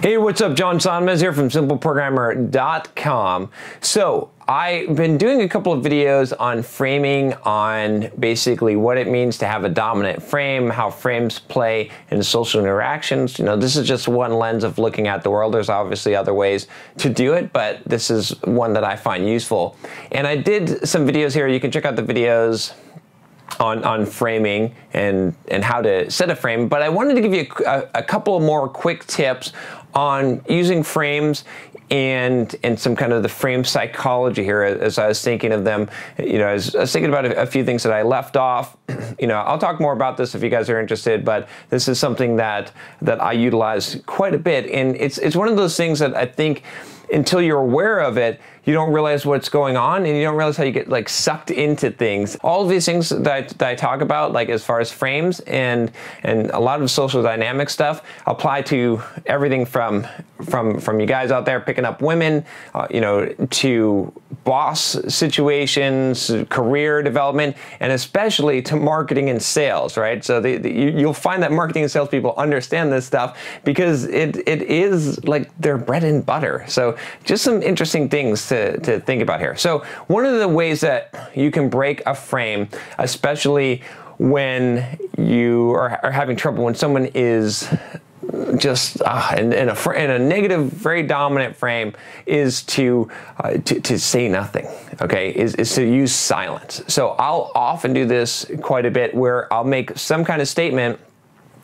Hey, what's up? John Sonmez here from SimpleProgrammer.com. So I've been doing a couple of videos on framing, on basically what it means to have a dominant frame, how frames play in social interactions. You know, this is just one lens of looking at the world. There's obviously other ways to do it, but this is one that I find useful. And I did some videos here. You can check out the videos on framing and how to set a frame, but I wanted to give you a couple more quick tips on using frames and some kind of the frame psychology here as I was thinking of them. You know, I was thinking about a few things that I left off. You know, I'll talk more about this if you guys are interested, but this is something that I utilize quite a bit, and it's one of those things that I think until you're aware of it, you don't realize what's going on, and you don't realize how you get like sucked into things. All of these things that I talk about, like as far as frames and a lot of social dynamic stuff, apply to everything from you guys out there picking up women, you know, to boss situations, career development, and especially to marketing and sales, right? So you'll find that marketing and sales people understand this stuff because it is like their bread and butter. So just some interesting things to think about here. So one of the ways that you can break a frame, especially when you are having trouble, when someone is just in a negative, very dominant frame, is to say nothing. Okay, is to use silence. So I'll often do this quite a bit, where I'll make some kind of statement,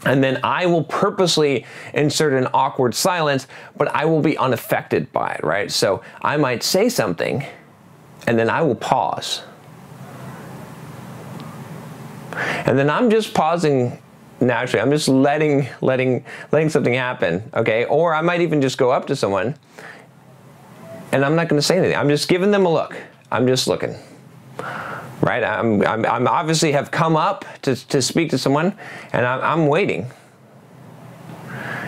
and then I will purposely insert an awkward silence, but I will be unaffected by it, right? So I might say something, and then I will pause. And then I'm just pausing naturally. I'm just letting something happen, okay? Or I might even just go up to someone, and I'm not gonna say anything. I'm just giving them a look. I'm just looking. Right, I'm obviously have come up to speak to someone, and I'm waiting.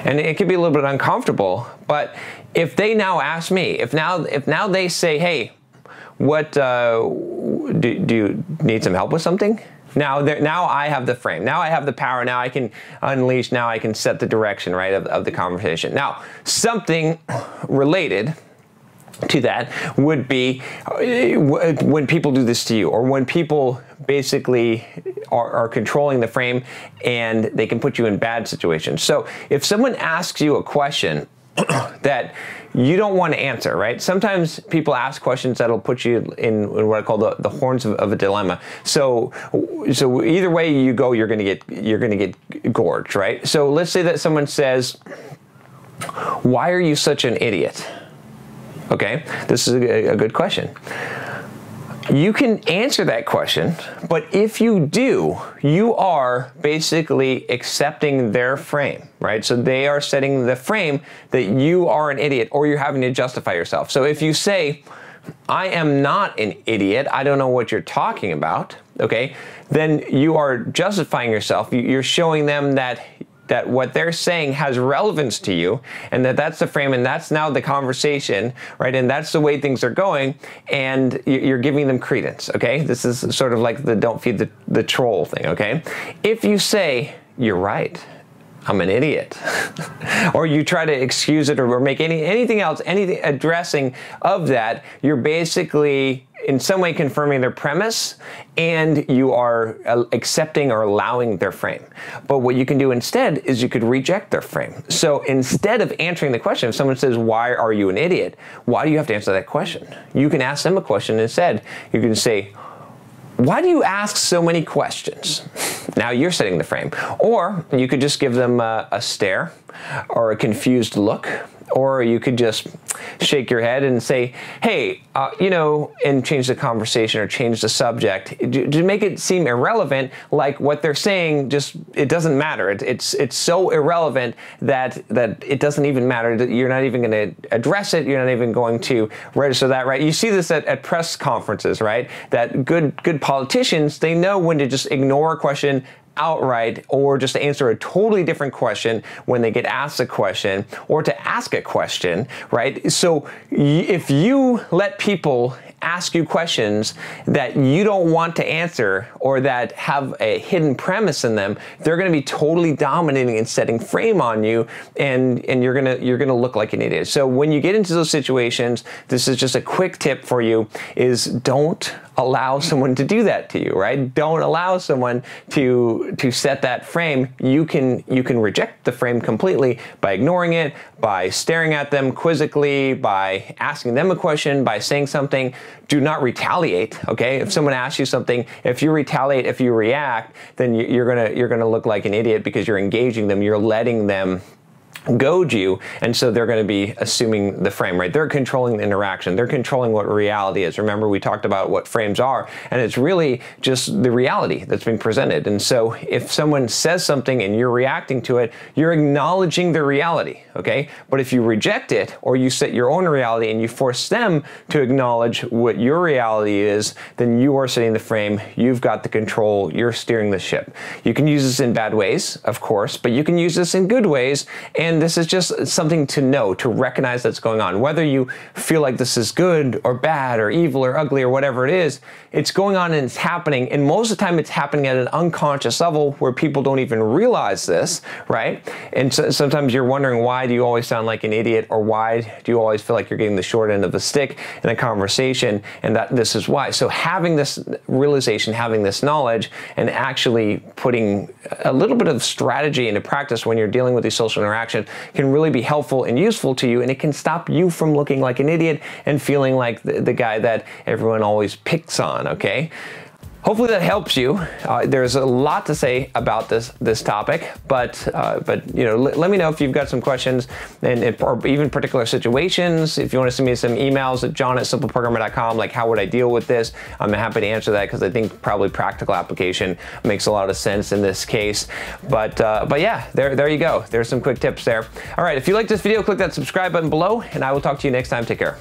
And it could be a little bit uncomfortable, but if they now ask me, if now they say, hey, what do you need some help with something? Now I have the frame. Now I have the power. Now I can unleash. Now I can set the direction, right, of the conversation. Now, something related to that would be when people do this to you, or when people basically are controlling the frame and they can put you in bad situations. So if someone asks you a question that you don't want to answer, right? Sometimes people ask questions that'll put you in what I call the horns of a dilemma. So either way you go, you're gonna get gorged, right? So let's say that someone says, "Why are you such an idiot?" Okay, this is a good question. You can answer that question, but if you do, you are basically accepting their frame, right? So they are setting the frame that you are an idiot, or you're having to justify yourself. So if you say, "I am not an idiot, I don't know what you're talking about," okay, then you are justifying yourself. You're showing them that what they're saying has relevance to you, and that's the frame, and that's now the conversation, right? And that's the way things are going, and you're giving them credence, okay? This is sort of like the don't feed the troll thing, okay? If you say, "You're right, I'm an idiot," or you try to excuse it or make anything else, anything addressing of that, you're basically in some way confirming their premise, and you are accepting or allowing their frame. But what you can do instead is you could reject their frame. So instead of answering the question, if someone says, "Why are you an idiot?" why do you have to answer that question? You can ask them a question instead. You can say, "Why do you ask so many questions?" Now you're setting the frame. Or you could just give them a stare or a confused look, or you could just shake your head and say, "Hey, you know," and change the conversation or change the subject to make it seem irrelevant, like what they're saying it doesn't matter. It's so irrelevant that it doesn't even matter, that you're not even going to address it. You're not even going to register that, right? You see this at press conferences, right? That good politicians, they know when to just ignore a question outright, or just to answer a totally different question when they get asked a question, or to ask a question, right? So if you let people ask you questions that you don't want to answer or that have a hidden premise in them, they're going to be totally dominating and setting frame on you, and you're gonna look like an idiot. So when you get into those situations, this is just a quick tip for you, is don't allow someone to do that to you, right? Don't allow someone to set that frame. You can reject the frame completely by ignoring it, by staring at them quizzically, by asking them a question, by saying something. Do not retaliate, okay? If someone asks you something, if you retaliate, if you react, then you're gonna look like an idiot because you're engaging them, you're letting them goad you, and so they're going to be assuming the frame, right? They're controlling the interaction. They're controlling what reality is. Remember, we talked about what frames are, and it's really just the reality that's being presented. And so if someone says something and you're reacting to it, you're acknowledging the reality, okay? But if you reject it, or you set your own reality and you force them to acknowledge what your reality is, then you are setting the frame. You've got the control. You're steering the ship. You can use this in bad ways, of course, but you can use this in good ways. And this is just something to know, to recognize that's going on. Whether you feel like this is good or bad or evil or ugly or whatever it is, it's going on and it's happening. And most of the time it's happening at an unconscious level where people don't even realize this, right? And so sometimes you're wondering, why do you always sound like an idiot, or why do you always feel like you're getting the short end of the stick in a conversation? And that this is why. So having this realization, having this knowledge, and actually putting a little bit of strategy into practice when you're dealing with these social interactions can really be helpful and useful to you, and it can stop you from looking like an idiot and feeling like the guy that everyone always picks on, okay? Hopefully that helps you. There's a lot to say about this topic, but you know, let me know if you've got some questions, or even particular situations. If you want to send me some emails at john@simpleprogrammer.com, like how would I deal with this? I'm happy to answer that, because I think probably practical application makes a lot of sense in this case. But yeah, there you go. There's some quick tips there. All right, if you like this video, click that subscribe button below, and I will talk to you next time. Take care.